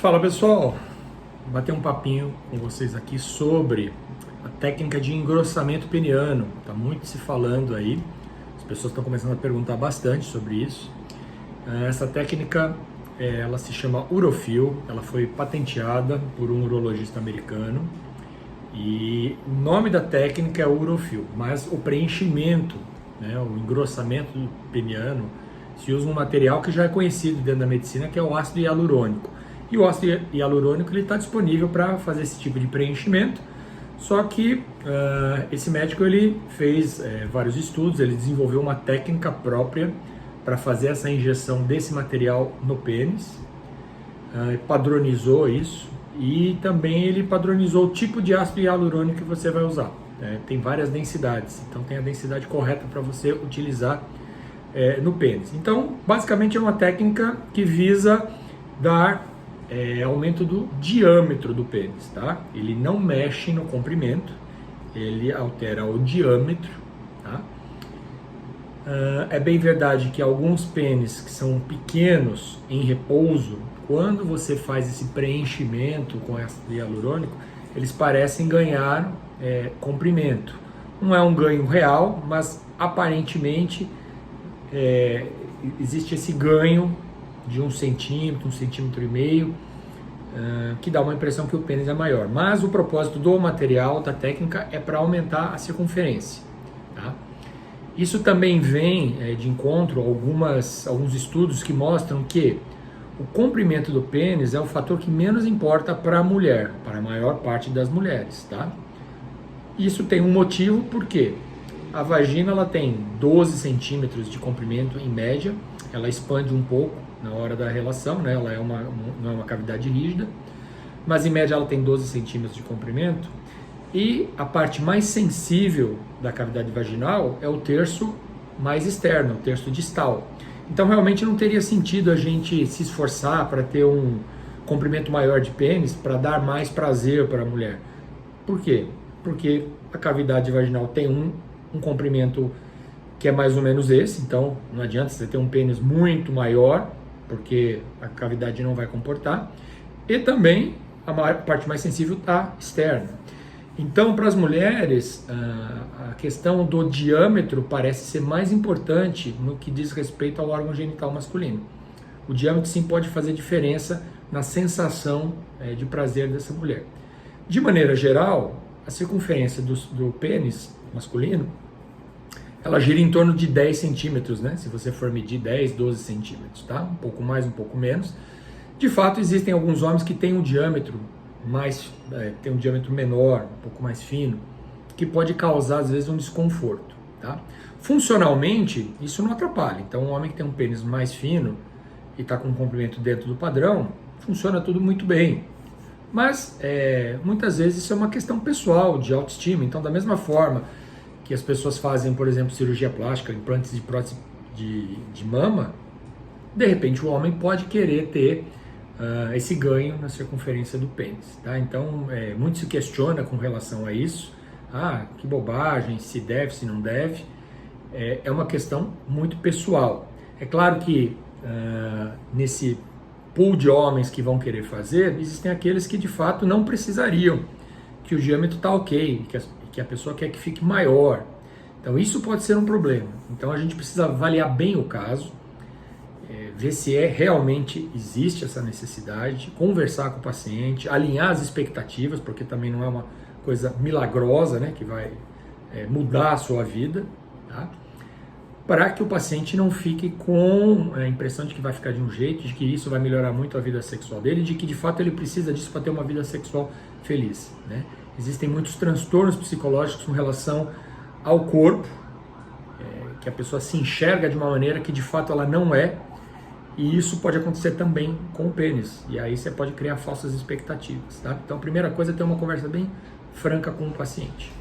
Fala pessoal, vou bater um papinho com vocês aqui sobre a técnica de engrossamento peniano. Está muito se falando aí, as pessoas estão começando a perguntar bastante sobre isso. Essa técnica, ela se chama Urofil, ela foi patenteada por um urologista americano e o nome da técnica é Urofil, mas o preenchimento, né, o engrossamento peniano, se usa um material que já é conhecido dentro da medicina, que é o ácido hialurônico. E o ácido hialurônico está disponível para fazer esse tipo de preenchimento, só que esse médico ele fez vários estudos, ele desenvolveu uma técnica própria para fazer essa injeção desse material no pênis, padronizou isso e também ele padronizou o tipo de ácido hialurônico que você vai usar. Tem várias densidades, então tem a densidade correta para você utilizar no pênis. Então, basicamente é uma técnica que visa dar aumento do diâmetro do pênis, tá? Ele não mexe no comprimento, ele altera o diâmetro, tá? É bem verdade que alguns pênis que são pequenos em repouso, quando você faz esse preenchimento com ácido hialurônico, eles parecem ganhar comprimento. Não é um ganho real, mas aparentemente existe esse ganho de 1 centímetro, 1,5 centímetros, que dá uma impressão que o pênis é maior. Mas o propósito do material, da técnica, é para aumentar a circunferência. Tá? Isso também vem de encontro a alguns estudos que mostram que o comprimento do pênis é o fator que menos importa para a mulher, para a maior parte das mulheres. Tá? Isso tem um motivo, porque a vagina ela tem 12 centímetros de comprimento em média, ela expande um pouco na hora da relação, né? Ela não é uma cavidade rígida, mas em média ela tem 12 centímetros de comprimento, e a parte mais sensível da cavidade vaginal é o terço mais externo, o terço distal. Então realmente não teria sentido a gente se esforçar para ter um comprimento maior de pênis para dar mais prazer para a mulher. Por quê? Porque a cavidade vaginal tem um comprimento que é mais ou menos esse, então não adianta você ter um pênis muito maior, porque a cavidade não vai comportar, e também a parte mais sensível está externa. Então, para as mulheres, a questão do diâmetro parece ser mais importante no que diz respeito ao órgão genital masculino. O diâmetro sim pode fazer diferença na sensação de prazer dessa mulher. De maneira geral, a circunferência do pênis masculino, ela gira em torno de 10 centímetros, né? Se você for medir 10, 12 centímetros, tá? Um pouco mais, um pouco menos. De fato, existem alguns homens que têm um diâmetro tem um diâmetro menor, um pouco mais fino, que pode causar, às vezes, um desconforto, tá? Funcionalmente, isso não atrapalha. Então, um homem que tem um pênis mais fino e está com um comprimento dentro do padrão, funciona tudo muito bem. Mas, muitas vezes, isso é uma questão pessoal, de autoestima. Então, da mesma forma que as pessoas fazem, por exemplo, cirurgia plástica, implantes de prótese de mama, de repente o homem pode querer ter esse ganho na circunferência do pênis. Tá? Então, muito se questiona com relação a isso. Que bobagem, se deve, se não deve. É uma questão muito pessoal. É claro que nesse pool de homens que vão querer fazer, existem aqueles que de fato não precisariam, que o diâmetro está ok, que a pessoa quer que fique maior. Então isso pode ser um problema. Então a gente precisa avaliar bem o caso, ver se realmente existe essa necessidade, conversar com o paciente, alinhar as expectativas, porque também não é uma coisa milagrosa, né, que vai mudar a sua vida, tá? Para que o paciente não fique com a impressão de que vai ficar de um jeito, de que isso vai melhorar muito a vida sexual dele, de que de fato ele precisa disso para ter uma vida sexual feliz, né? Existem muitos transtornos psicológicos com relação ao corpo, que a pessoa se enxerga de uma maneira que de fato ela não é, e isso pode acontecer também com o pênis, e aí você pode criar falsas expectativas, tá? Então a primeira coisa é ter uma conversa bem franca com o paciente.